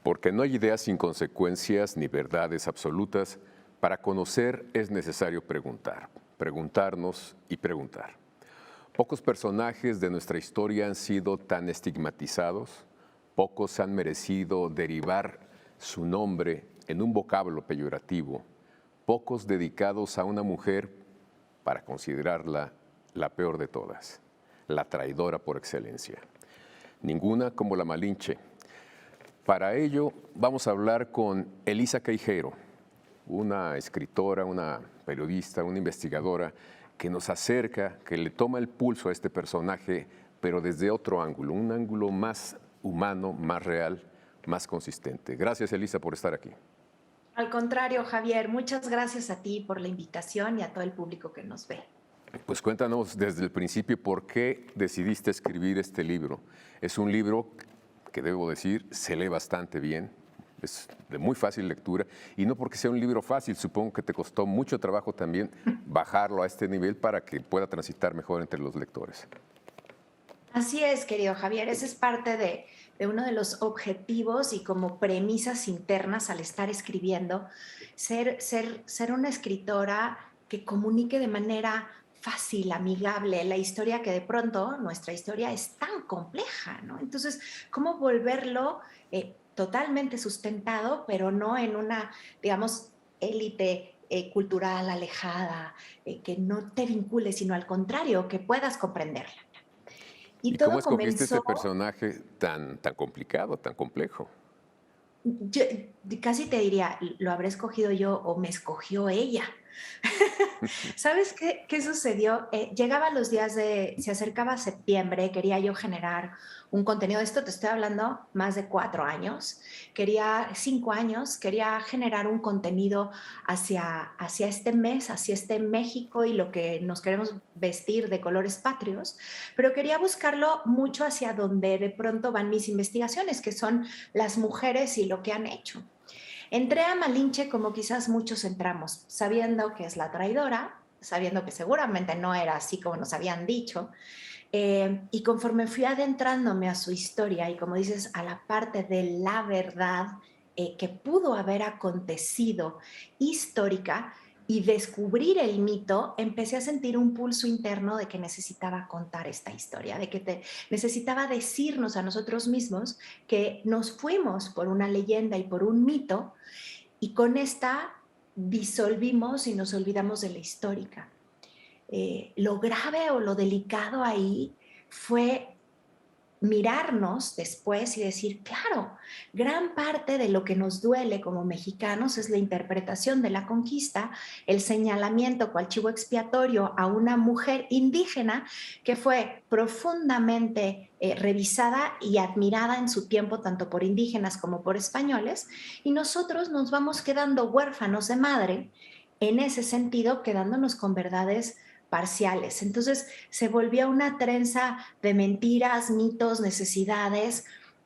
Porque no hay ideas sin consecuencias ni verdades absolutas. Para conocer es necesario preguntar, preguntarnos y preguntar. Pocos personajes de nuestra historia han sido tan estigmatizados, pocos han merecido derivar su nombre en un vocablo peyorativo, pocos dedicados a una mujer para considerarla la peor de todas, la traidora por excelencia. Ninguna como la Malinche. Para ello vamos a hablar con Elisa Queijeiro, una escritora, una periodista, una investigadora que nos acerca, que le toma el pulso a este personaje, pero desde otro ángulo, un ángulo más humano, más real, más consistente. Gracias, Elisa, por estar aquí. Al contrario, Javier, muchas gracias a ti por la invitación y a todo el público que nos ve. Pues cuéntanos desde el principio por qué decidiste escribir este libro. Es un libro que, debo decir, se lee bastante bien, es de muy fácil lectura, y no porque sea un libro fácil, supongo que te costó mucho trabajo también bajarlo a este nivel para que pueda transitar mejor entre los lectores. Así es, querido Javier, ese es parte de uno de los objetivos y como premisas internas al estar escribiendo, ser una escritora que comunique de manera fácil, amigable, la historia que de pronto, nuestra historia es tan compleja, ¿no? Entonces, ¿cómo volverlo totalmente sustentado, pero no en una, digamos, élite cultural alejada, que no te vincule, sino al contrario, que puedas comprenderla? Y ¿Y cómo todo escogiste este comenzó, personaje tan complicado, tan complejo? yo casi te diría, lo habré escogido yo o me escogió ella. ¿Sabes qué sucedió? Llegaba los días se acercaba septiembre, quería yo generar un contenido, de esto te estoy hablando más de 4 años, 5 años, quería generar un contenido hacia este mes, hacia este México y lo que nos queremos vestir de colores patrios, pero quería buscarlo mucho hacia donde de pronto van mis investigaciones, que son las mujeres y lo que han hecho. Entré a Malinche como quizás muchos entramos, sabiendo que es la traidora, sabiendo que seguramente no era así como nos habían dicho, y conforme fui adentrándome a su historia y como dices, a la parte de la verdad que pudo haber acontecido histórica y descubrir el mito, empecé a sentir un pulso interno de que necesitaba contar esta historia, de que necesitaba decirnos a nosotros mismos que nos fuimos por una leyenda y por un mito y con esta disolvimos y nos olvidamos de la histórica. Lo grave o lo delicado ahí fue mirarnos después y decir, claro, gran parte de lo que nos duele como mexicanos es la interpretación de la conquista, el señalamiento cual chivo expiatorio a una mujer indígena que fue profundamente revisada y admirada en su tiempo tanto por indígenas como por españoles, y nosotros nos vamos quedando huérfanos de madre en ese sentido, quedándonos con verdades parciales. Entonces se volvía una trenza de mentiras, mitos, necesidades,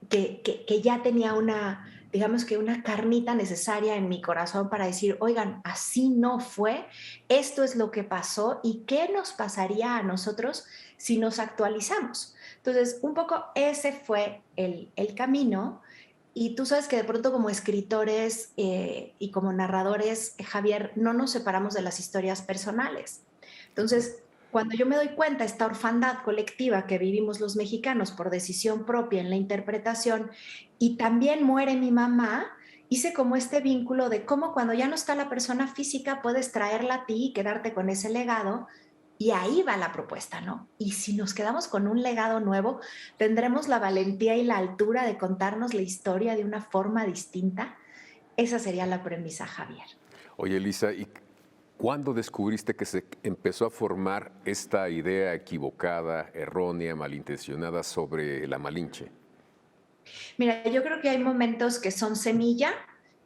que ya tenía una, digamos que una carnita necesaria en mi corazón para decir, oigan, así no fue, esto es lo que pasó y qué nos pasaría a nosotros si nos actualizamos. Entonces, un poco ese fue el camino. Y tú sabes que de pronto como escritores y como narradores, Javier, no nos separamos de las historias personales. Entonces, cuando yo me doy cuenta esta orfandad colectiva que vivimos los mexicanos por decisión propia en la interpretación y también muere mi mamá, hice como este vínculo de cómo cuando ya no está la persona física puedes traerla a ti y quedarte con ese legado. Y ahí va la propuesta, ¿no? Y si nos quedamos con un legado nuevo, tendremos la valentía y la altura de contarnos la historia de una forma distinta. Esa sería la premisa, Javier. Oye, Elisa, ¿y cuándo descubriste que se empezó a formar esta idea equivocada, errónea, malintencionada sobre la Malinche? Mira, yo creo que hay momentos que son semilla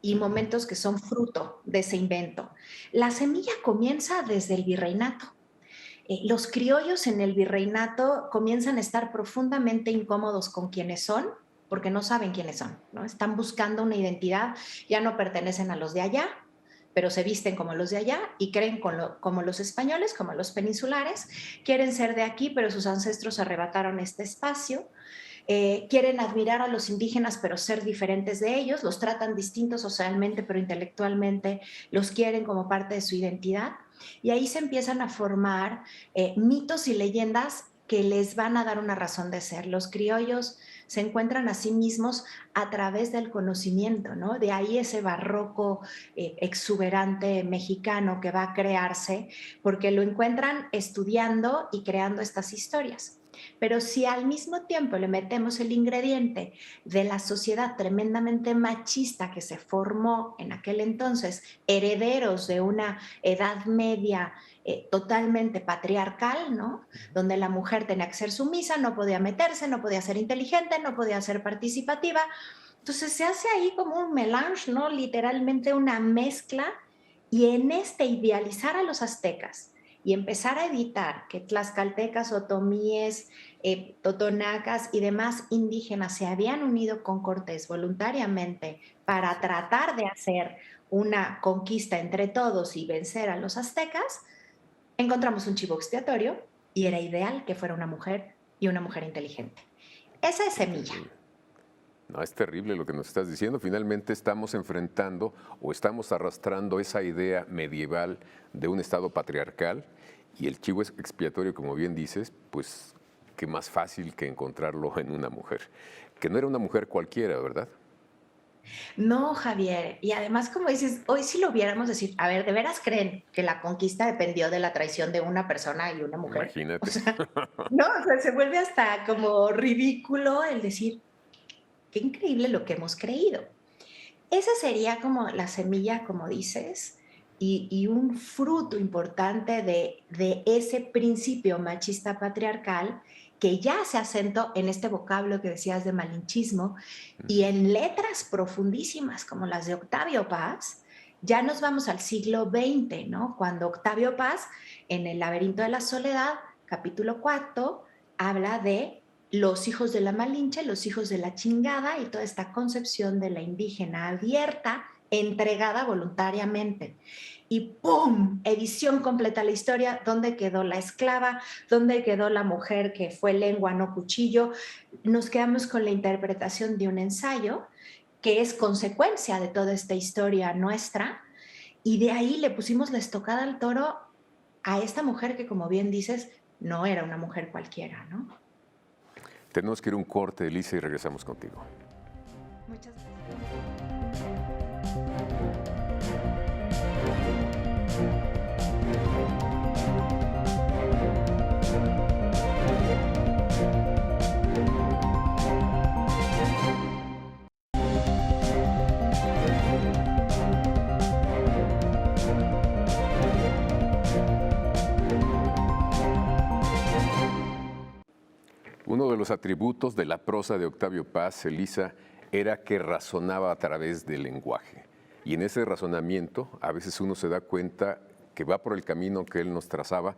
y momentos que son fruto de ese invento. La semilla comienza desde el virreinato. Los criollos en el virreinato comienzan a estar profundamente incómodos con quienes son, porque no saben quiénes son, ¿no? Están buscando una identidad, ya no pertenecen a los de allá, pero se visten como los de allá y creen como los españoles, como los peninsulares, quieren ser de aquí, pero sus ancestros arrebataron este espacio quieren admirar a los indígenas pero ser diferentes de ellos, los tratan distintos socialmente pero intelectualmente los quieren como parte de su identidad. Y ahí se empiezan a formar mitos y leyendas que les van a dar una razón de ser. Los criollos se encuentran a sí mismos a través del conocimiento, ¿no? De ahí ese barroco exuberante mexicano que va a crearse, porque lo encuentran estudiando y creando estas historias. Pero si al mismo tiempo le metemos el ingrediente de la sociedad tremendamente machista que se formó en aquel entonces, herederos de una edad media totalmente patriarcal, ¿no? Donde la mujer tenía que ser sumisa, no podía meterse, no podía ser inteligente, no podía ser participativa. Entonces se hace ahí como un melange, ¿no? Literalmente una mezcla, y en este idealizar a los aztecas y empezar a editar que tlaxcaltecas, otomíes, totonacas y demás indígenas se habían unido con Cortés voluntariamente para tratar de hacer una conquista entre todos y vencer a los aztecas, encontramos un chivo expiatorio y era ideal que fuera una mujer y una mujer inteligente. Esa es semilla. No, es terrible lo que nos estás diciendo. Finalmente estamos enfrentando o estamos arrastrando esa idea medieval de un Estado patriarcal, y el chivo expiatorio, como bien dices, pues qué más fácil que encontrarlo en una mujer, que no era una mujer cualquiera, ¿verdad? No, Javier, y además, como dices, hoy si lo viéramos decir, a ver, ¿de veras creen que la conquista dependió de la traición de una persona y una mujer? O Imagínate. sea, no, o sea, se vuelve hasta como ridículo el decir, qué increíble lo que hemos creído. Esa sería como la semilla, como dices, y un fruto importante de ese principio machista patriarcal que ya se asentó en este vocablo que decías de malinchismo y en letras profundísimas como las de Octavio Paz. Ya nos vamos al siglo XX, ¿no? Cuando Octavio Paz, en El laberinto de la soledad, capítulo cuarto, habla de los hijos de la Malinche, los hijos de la chingada y toda esta concepción de la indígena abierta, entregada voluntariamente. Y ¡pum! Edición completa la historia. ¿Dónde quedó la esclava? ¿Dónde quedó la mujer que fue lengua, no cuchillo? Nos quedamos con la interpretación de un ensayo que es consecuencia de toda esta historia nuestra, y de ahí le pusimos la estocada al toro a esta mujer que, como bien dices, no era una mujer cualquiera, ¿no? Tenemos que ir a un corte, Elisa, y regresamos contigo. Muchas gracias. Uno de los atributos de la prosa de Octavio Paz, Elisa, era que razonaba a través del lenguaje. Y en ese razonamiento, a veces uno se da cuenta que va por el camino que él nos trazaba,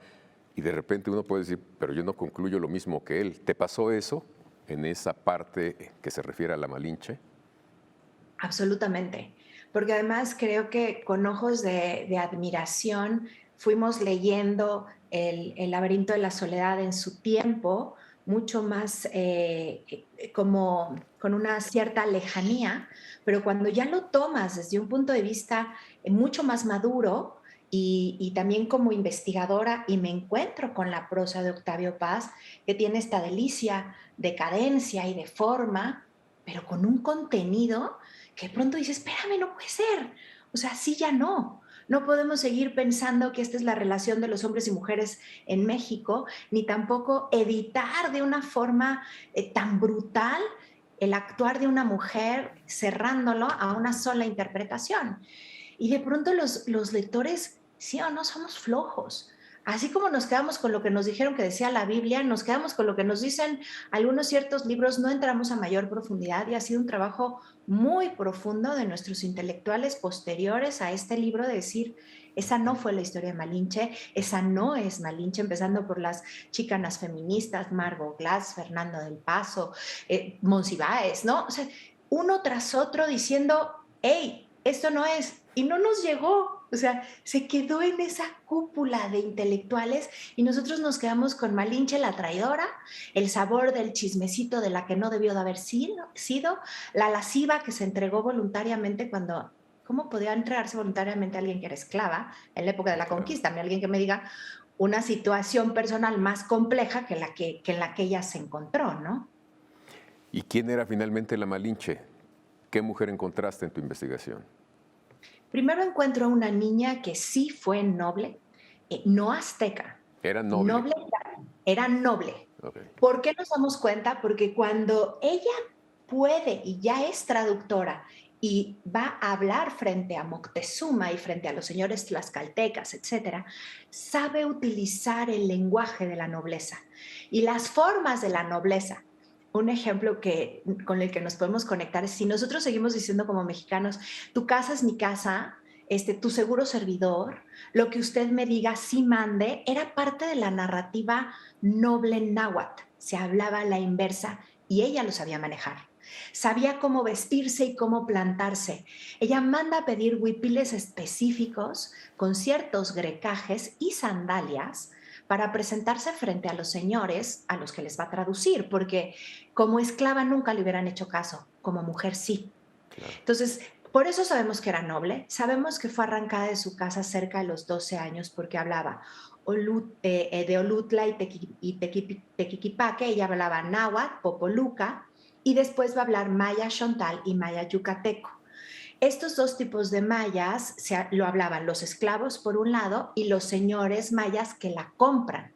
y de repente uno puede decir, pero yo no concluyo lo mismo que él. ¿Te pasó eso en esa parte que se refiere a la Malinche? Absolutamente, porque además creo que con ojos de admiración fuimos leyendo el laberinto de la soledad en su tiempo, mucho más como con una cierta lejanía, pero cuando ya lo tomas desde un punto de vista mucho más maduro y también como investigadora, y me encuentro con la prosa de Octavio Paz, que tiene esta delicia de cadencia y de forma, pero con un contenido que de pronto dices, espérame, no puede ser. O sea, sí, ya no. No podemos seguir pensando que esta es la relación de los hombres y mujeres en México, ni tampoco editar de una forma tan brutal el actuar de una mujer, cerrándolo a una sola interpretación. Y de pronto los lectores, sí o no, somos flojos. Así como nos quedamos con lo que nos dijeron que decía la Biblia, nos quedamos con lo que nos dicen algunos ciertos libros, no entramos a mayor profundidad, y ha sido un trabajo muy profundo de nuestros intelectuales posteriores a este libro de decir, esa no fue la historia de Malinche, esa no es Malinche, empezando por las chicanas feministas, Margot Glass, Fernando del Paso, Monsiváis, ¿no? O sea, uno tras otro diciendo, hey, esto no es, y no nos llegó. O sea, se quedó en esa cúpula de intelectuales y nosotros nos quedamos con Malinche la traidora, el sabor del chismecito de la que no debió de haber sido, la lasciva que se entregó voluntariamente cuando... ¿Cómo podía entregarse voluntariamente a alguien que era esclava en la época de la Claro. conquista? Alguien que me diga una situación personal más compleja que en la que ella se encontró, ¿no? ¿Y quién era finalmente la Malinche? ¿Qué mujer encontraste en tu investigación? Primero encuentro a una niña que sí fue noble, no azteca, Era noble. noble, era noble. Ok. ¿Por qué nos damos cuenta? Porque cuando ella puede y ya es traductora y va a hablar frente a Moctezuma y frente a los señores tlaxcaltecas, etcétera, sabe utilizar el lenguaje de la nobleza y las formas de la nobleza. Un ejemplo con el que nos podemos conectar es si nosotros seguimos diciendo como mexicanos, tu casa es mi casa, tu seguro servidor, lo que usted me diga, sí mande, era parte de la narrativa noble náhuatl. Se hablaba a la inversa y ella lo sabía manejar. Sabía cómo vestirse y cómo plantarse. Ella manda a pedir huipiles específicos con ciertos grecajes y sandalias para presentarse frente a los señores a los que les va a traducir, porque como esclava nunca le hubieran hecho caso, como mujer sí. Claro. Entonces, por eso sabemos que era noble, sabemos que fue arrancada de su casa cerca de los 12 años porque hablaba de Olutla y Tequiquipaque, ella hablaba náhuatl, popoluca, y después va a hablar maya chontal y maya yucateco. Estos dos tipos de mayas lo hablaban los esclavos por un lado y los señores mayas que la compran.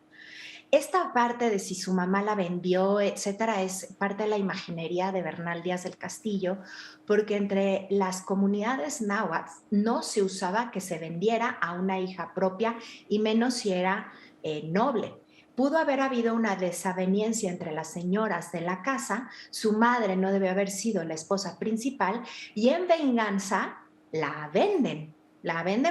Esta parte de si su mamá la vendió, etcétera, es parte de la imaginería de Bernal Díaz del Castillo, porque entre las comunidades náhuatl no se usaba que se vendiera a una hija propia y menos si era noble. Pudo haber habido una desaveniencia entre las señoras de la casa, su madre no debe haber sido la esposa principal y en venganza la venden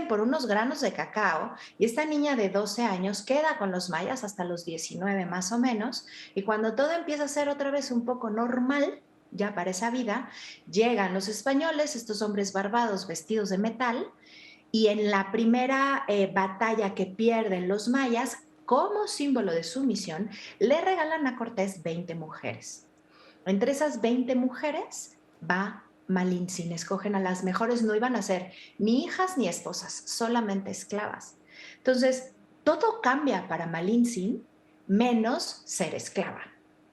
por unos granos de cacao y esta niña de 12 años queda con los mayas hasta los 19 más o menos y cuando todo empieza a ser otra vez un poco normal, ya para esa vida, llegan los españoles, estos hombres barbados vestidos de metal y en la primera batalla que pierden los mayas, como símbolo de sumisión, le regalan a Cortés 20 mujeres. Entre esas 20 mujeres va Malintzin, escogen a las mejores, no iban a ser ni hijas ni esposas, solamente esclavas. Entonces, todo cambia para Malintzin menos ser esclava,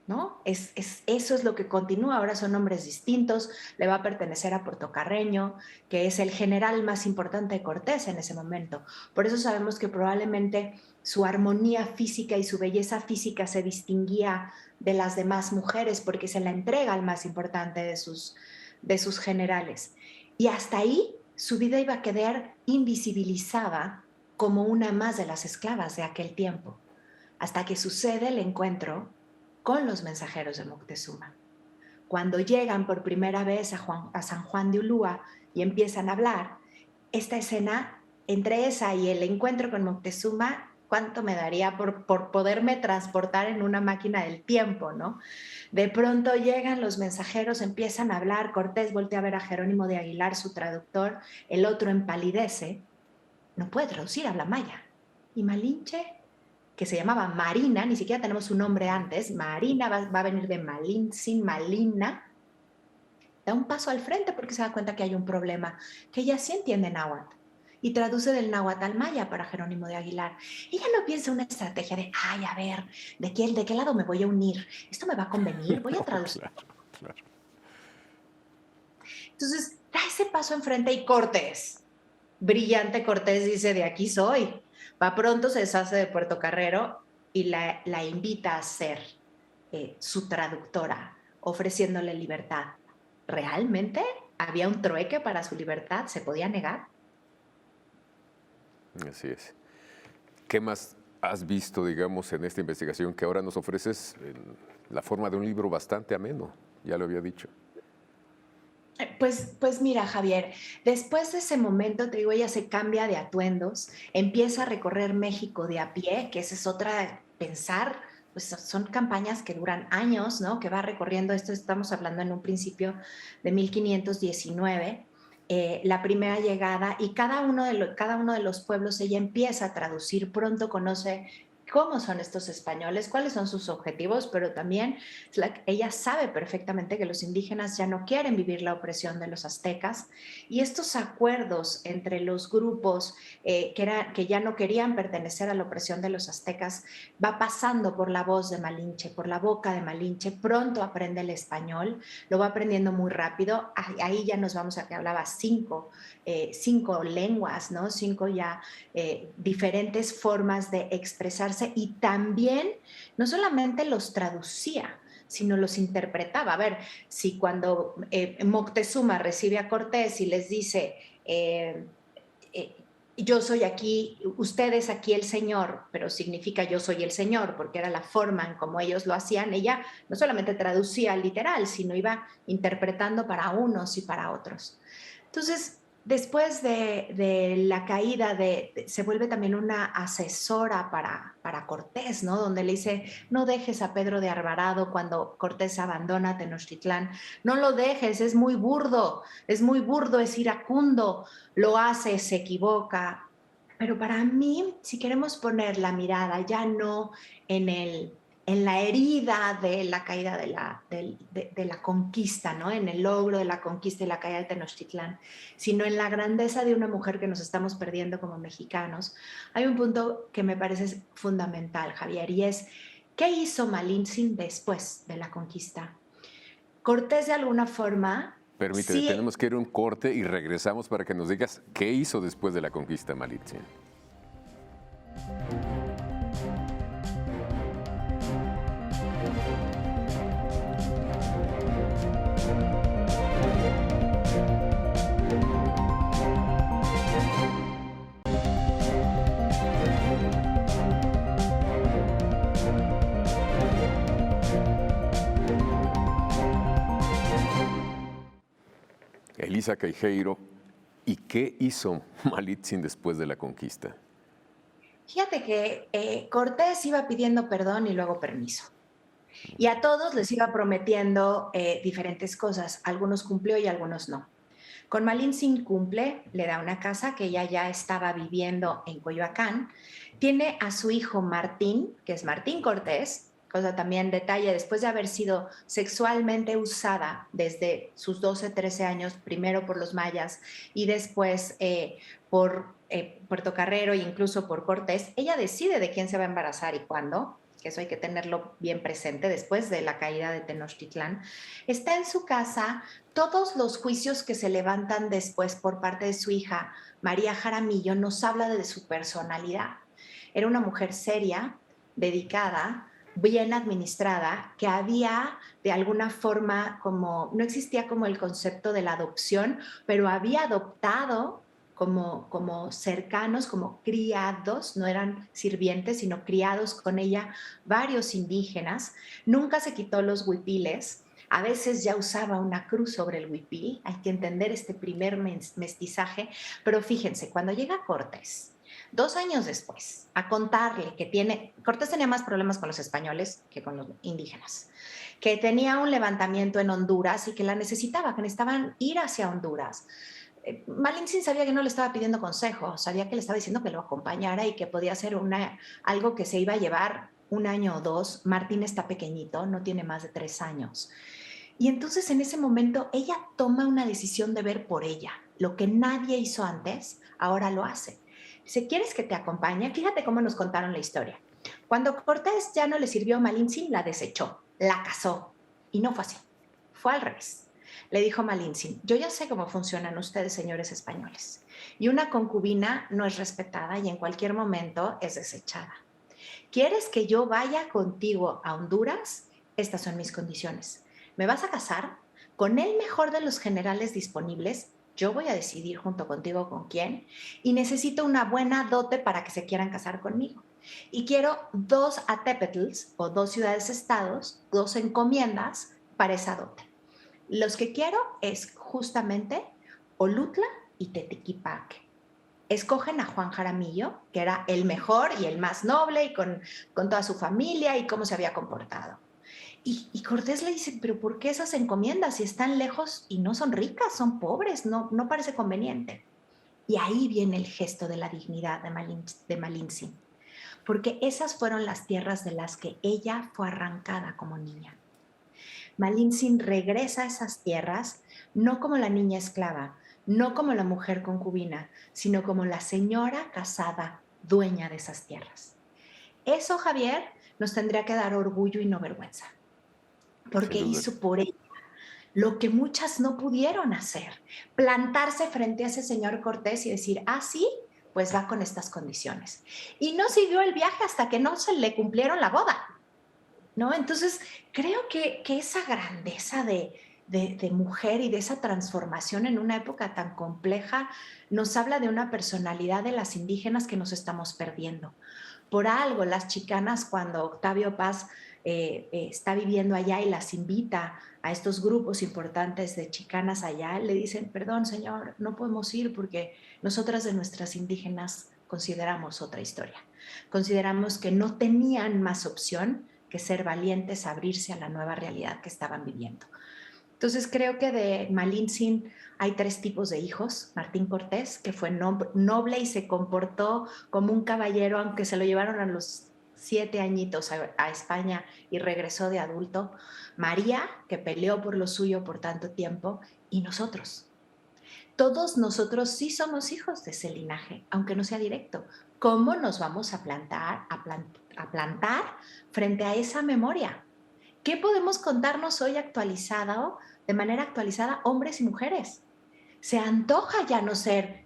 ¿no? Eso es lo que continúa, ahora son hombres distintos, le va a pertenecer a Portocarreño, que es el general más importante de Cortés en ese momento. Por eso sabemos que probablemente su armonía física y su belleza física se distinguía de las demás mujeres porque se la entrega al más importante de sus generales. Y hasta ahí su vida iba a quedar invisibilizada como una más de las esclavas de aquel tiempo, hasta que sucede el encuentro con los mensajeros de Moctezuma. Cuando llegan por primera vez a San Juan de Ulúa y empiezan a hablar, esta escena, entre esa y el encuentro con Moctezuma, ¿cuánto me daría por poderme transportar en una máquina del tiempo, no? De pronto llegan los mensajeros, empiezan a hablar, Cortés voltea a ver a Jerónimo de Aguilar, su traductor, el otro empalidece, no puede traducir, habla maya. Y Malinche, que se llamaba Marina, ni siquiera tenemos su nombre antes, Marina va a venir de Malin, sin Malina, da un paso al frente porque se da cuenta que hay un problema, que ella sí entiende náhuatl y traduce del náhuatl al maya para Jerónimo de Aguilar. Ella no piensa una estrategia de, ay, a ver, de qué lado me voy a unir? ¿Esto me va a convenir? Voy a No, traducir. claro, claro. Entonces, da ese paso enfrente y Cortés, brillante Cortés, dice, de aquí soy. Va pronto, se deshace de Puerto Carrero y la invita a ser su traductora, ofreciéndole libertad. ¿Realmente había un trueque para su libertad? ¿Se podía negar? Así es. ¿Qué más has visto, digamos, en esta investigación que ahora nos ofreces en la forma de un libro bastante ameno? Ya lo había dicho. Pues mira, Javier, después de ese momento, te digo, ella se cambia de atuendos, empieza a recorrer México de a pie, que esa es otra, pensar, pues son campañas que duran años, ¿no? Que va recorriendo esto, estamos hablando en un principio de 1519. la primera llegada, y cada uno de los pueblos ella empieza a traducir, pronto conoce cómo son estos españoles, cuáles son sus objetivos, pero también ella sabe perfectamente que los indígenas ya no quieren vivir la opresión de los aztecas, y estos acuerdos entre los grupos que ya no querían pertenecer a la opresión de los aztecas va pasando por la voz de Malinche, por la boca de Malinche. Pronto aprende el español, lo va aprendiendo muy rápido. Ahí ya nos vamos a que hablaba cinco lenguas, ¿no? Cinco ya diferentes formas de expresarse, y también no solamente los traducía, sino los interpretaba. A ver, si cuando Moctezuma recibe a Cortés y les dice, eh, yo soy aquí, usted es aquí el señor, pero significa yo soy el señor, porque era la forma en como ellos lo hacían. Ella no solamente traducía literal, sino iba interpretando para unos y para otros. Entonces, después de la caída, se vuelve también una asesora para Cortés, ¿no? Donde le dice, no dejes a Pedro de Alvarado cuando Cortés abandona Tenochtitlán, no lo dejes, es muy burdo, es iracundo, lo hace, se equivoca. Pero para mí, si queremos poner la mirada ya no en la herida de la caída de la conquista, ¿no? En el logro de la conquista y la caída de Tenochtitlán, sino en la grandeza de una mujer que nos estamos perdiendo como mexicanos, hay un punto que me parece fundamental, Javier, y es, ¿qué hizo Malintzin después de la conquista? Cortés, de alguna forma, Permíteme, sí. tenemos que ir a un corte y regresamos para que nos digas qué hizo después de la conquista Malinche. Elisa Queijeiro, ¿y qué hizo Malintzin después de la conquista? Fíjate que Cortés iba pidiendo perdón y luego permiso. Y a todos les iba prometiendo diferentes cosas. Algunos cumplió y algunos no. Con Malintzin cumple, le da una casa que ella ya estaba viviendo en Coyoacán. Tiene a su hijo Martín, que es Martín Cortés, cosa también detalle, después de haber sido sexualmente usada desde sus 12, 13 años, primero por los mayas y después por Puerto Carrero e incluso por Cortés, ella decide de quién se va a embarazar y cuándo, que eso hay que tenerlo bien presente después de la caída de Tenochtitlán. Está en su casa. Todos los juicios que se levantan después por parte de su hija, María Jaramillo, nos habla de su personalidad. Era una mujer seria, dedicada, bien administrada, que había de alguna forma no existía como el concepto de la adopción, pero había adoptado como cercanos, como criados, no eran sirvientes, sino criados con ella, varios indígenas. Nunca se quitó los huipiles. A veces ya usaba una cruz sobre el huipil. Hay que entender este primer mestizaje. Pero fíjense, cuando llega Cortés, 2 años después, a contarle que Cortés tenía más problemas con los españoles que con los indígenas, que tenía un levantamiento en Honduras y que que necesitaban ir hacia Honduras. Malintzin sabía que no le estaba pidiendo consejo, sabía que le estaba diciendo que lo acompañara y que podía ser algo que se iba a llevar 1 año o 2. Martín está pequeñito, no tiene más de 3 años. Y entonces en ese momento ella toma una decisión de ver por ella. Lo que nadie hizo antes, ahora lo hace. Dice, ¿quieres que te acompañe? Fíjate cómo nos contaron la historia. Cuando Cortés ya no le sirvió, Malintzin la desechó, la casó. Y no fue así, fue al revés. Le dijo Malintzin, yo ya sé cómo funcionan ustedes, señores españoles. Y una concubina no es respetada y en cualquier momento es desechada. ¿Quieres que yo vaya contigo a Honduras? Estas son mis condiciones. ¿Me vas a casar con el mejor de los generales disponibles? Yo voy a decidir junto contigo con quién y necesito una buena dote para que se quieran casar conmigo. Y quiero 2 atépetls o 2 ciudades-estados, 2 encomiendas para esa dote. Los que quiero es justamente Olutla y Tequequipaque. Escogen a Juan Jaramillo, que era el mejor y el más noble y con toda su familia y cómo se había comportado. Y Cortés le dice, pero ¿por qué esas encomiendas si están lejos y no son ricas, son pobres? No parece conveniente. Y ahí viene el gesto de la dignidad de Malintzin, porque esas fueron las tierras de las que ella fue arrancada como niña. Malintzin regresa a esas tierras no como la niña esclava, no como la mujer concubina, sino como la señora casada, dueña de esas tierras. Eso, Javier, nos tendría que dar orgullo y no vergüenza, Sin porque duda. hizo por ella lo que muchas no pudieron hacer, plantarse frente a ese señor Cortés y decir, ah, sí, pues va con estas condiciones. Y no siguió el viaje hasta que no se le cumplieron la boda, ¿no? Entonces, creo que esa grandeza de mujer y de esa transformación en una época tan compleja nos habla de una personalidad de las indígenas que nos estamos perdiendo. Por algo, las chicanas, cuando Octavio Paz está viviendo allá y las invita a estos grupos importantes de chicanas allá, le dicen, perdón, señor, no podemos ir porque nosotras de nuestras indígenas consideramos otra historia. Consideramos que no tenían más opción que ser valientes, abrirse a la nueva realidad que estaban viviendo. Entonces creo que de Malintzin hay tres tipos de hijos. Martín Cortés, que fue noble y se comportó como un caballero, aunque se lo llevaron a los 7 añitos a España y regresó de adulto. María, que peleó por lo suyo por tanto tiempo. Y nosotros. Todos nosotros sí somos hijos de ese linaje, aunque no sea directo. ¿Cómo nos vamos a plantar frente a esa memoria? ¿Qué podemos contarnos hoy actualizado, de manera actualizada, hombres y mujeres? Se antoja ya no ser,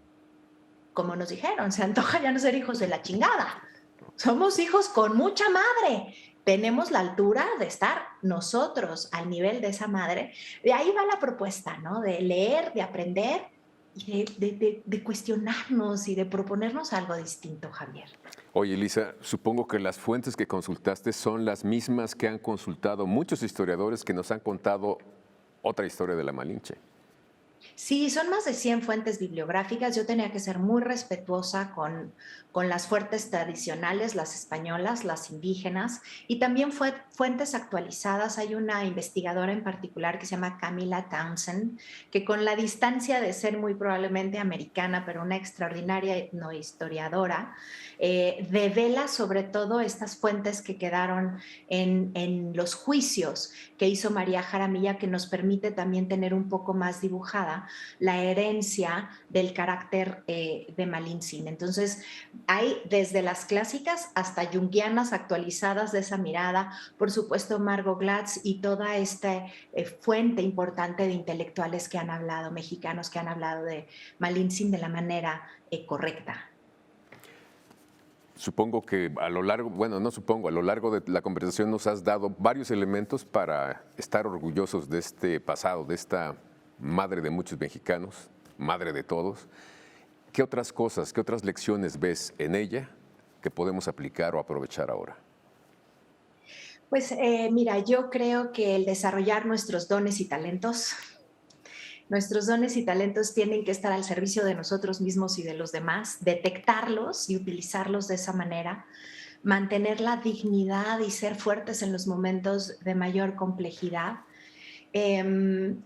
como nos dijeron, se antoja ya no ser hijos de la chingada. Somos hijos con mucha madre. Tenemos la altura de estar nosotros al nivel de esa madre. De ahí va la propuesta, ¿no? De leer, de aprender y de cuestionarnos y de proponernos algo distinto, Javier. Oye, Elisa, supongo que las fuentes que consultaste son las mismas que han consultado muchos historiadores que nos han contado otra historia de la Malinche. Sí, son más de 100 fuentes bibliográficas. Yo tenía que ser muy respetuosa con las fuentes tradicionales, las españolas, las indígenas, y también fuentes actualizadas. Hay una investigadora en particular que se llama Camila Townsend, que con la distancia de ser muy probablemente americana, pero una extraordinaria etnohistoriadora, devela sobre todo estas fuentes que quedaron en los juicios que hizo María Jaramillo, que nos permite también tener un poco más dibujada la herencia del carácter de Malintzin. Entonces, hay desde las clásicas hasta junguianas actualizadas de esa mirada, por supuesto Margot Glatz y toda esta fuente importante de intelectuales que han hablado, mexicanos que han hablado de Malintzin de la manera correcta. Supongo que a lo largo, bueno, no supongo, a lo largo de la conversación nos has dado varios elementos para estar orgullosos de este pasado, de esta madre de muchos mexicanos, madre de todos. ¿Qué otras cosas, qué otras lecciones ves en ella que podemos aplicar o aprovechar ahora? Pues mira, yo creo que el desarrollar nuestros dones y talentos tienen que estar al servicio de nosotros mismos y de los demás, detectarlos y utilizarlos de esa manera, mantener la dignidad y ser fuertes en los momentos de mayor complejidad.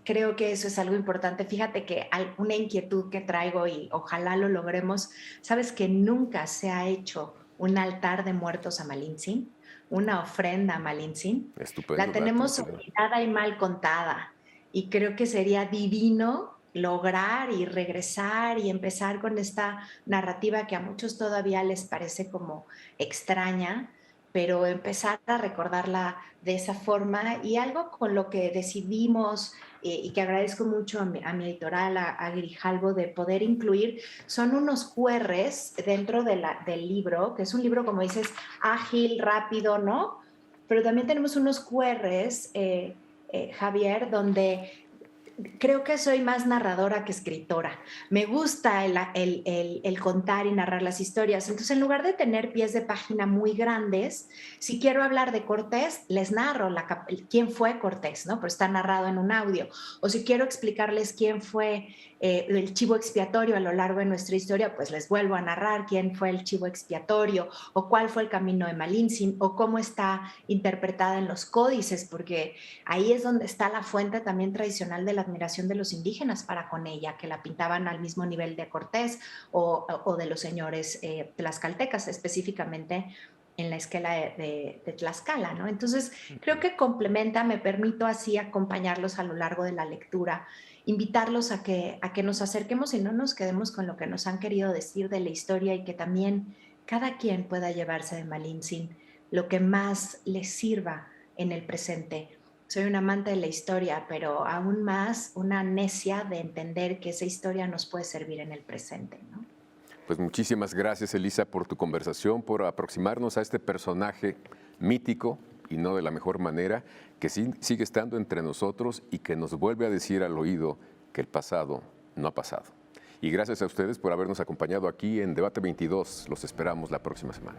Creo que eso es algo importante. Fíjate que una inquietud que traigo y ojalá lo logremos, sabes que nunca se ha hecho un altar de muertos a Malintzin, una ofrenda a Malintzin. La Estupendo dato, tenemos sin duda. olvidada y mal contada y creo que sería divino lograr y regresar y empezar con esta narrativa que a muchos todavía les parece como extraña, pero empezar a recordarla de esa forma y algo con lo que decidimos y que agradezco mucho a mi editorial, a Grijalbo, de poder incluir, son unos QRs dentro del libro, que es un libro, como dices, ágil, rápido, ¿no? Pero también tenemos unos QRs, Javier, donde creo que soy más narradora que escritora. Me gusta el contar y narrar las historias. Entonces, en lugar de tener pies de página muy grandes, si quiero hablar de Cortés, les narro quién fue Cortés, ¿no? Pero está narrado en un audio. O si quiero explicarles quién fue el chivo expiatorio a lo largo de nuestra historia, pues les vuelvo a narrar quién fue el chivo expiatorio, o cuál fue el camino de Malintzin, o cómo está interpretada en los códices, porque ahí es donde está la fuente también tradicional de la admiración de los indígenas para con ella, que la pintaban al mismo nivel de Cortés o de los señores tlaxcaltecas, específicamente en la esquela de Tlaxcala, ¿no? Entonces, creo que complementa, me permito así acompañarlos a lo largo de la lectura, invitarlos a que nos acerquemos y no nos quedemos con lo que nos han querido decir de la historia y que también cada quien pueda llevarse de Malintzin lo que más les sirva en el presente. Soy una amante de la historia, pero aún más una necia de entender que esa historia nos puede servir en el presente, ¿no? Pues muchísimas gracias, Elisa, por tu conversación, por aproximarnos a este personaje mítico y no de la mejor manera, que sigue estando entre nosotros y que nos vuelve a decir al oído que el pasado no ha pasado. Y gracias a ustedes por habernos acompañado aquí en Debate 22. Los esperamos la próxima semana.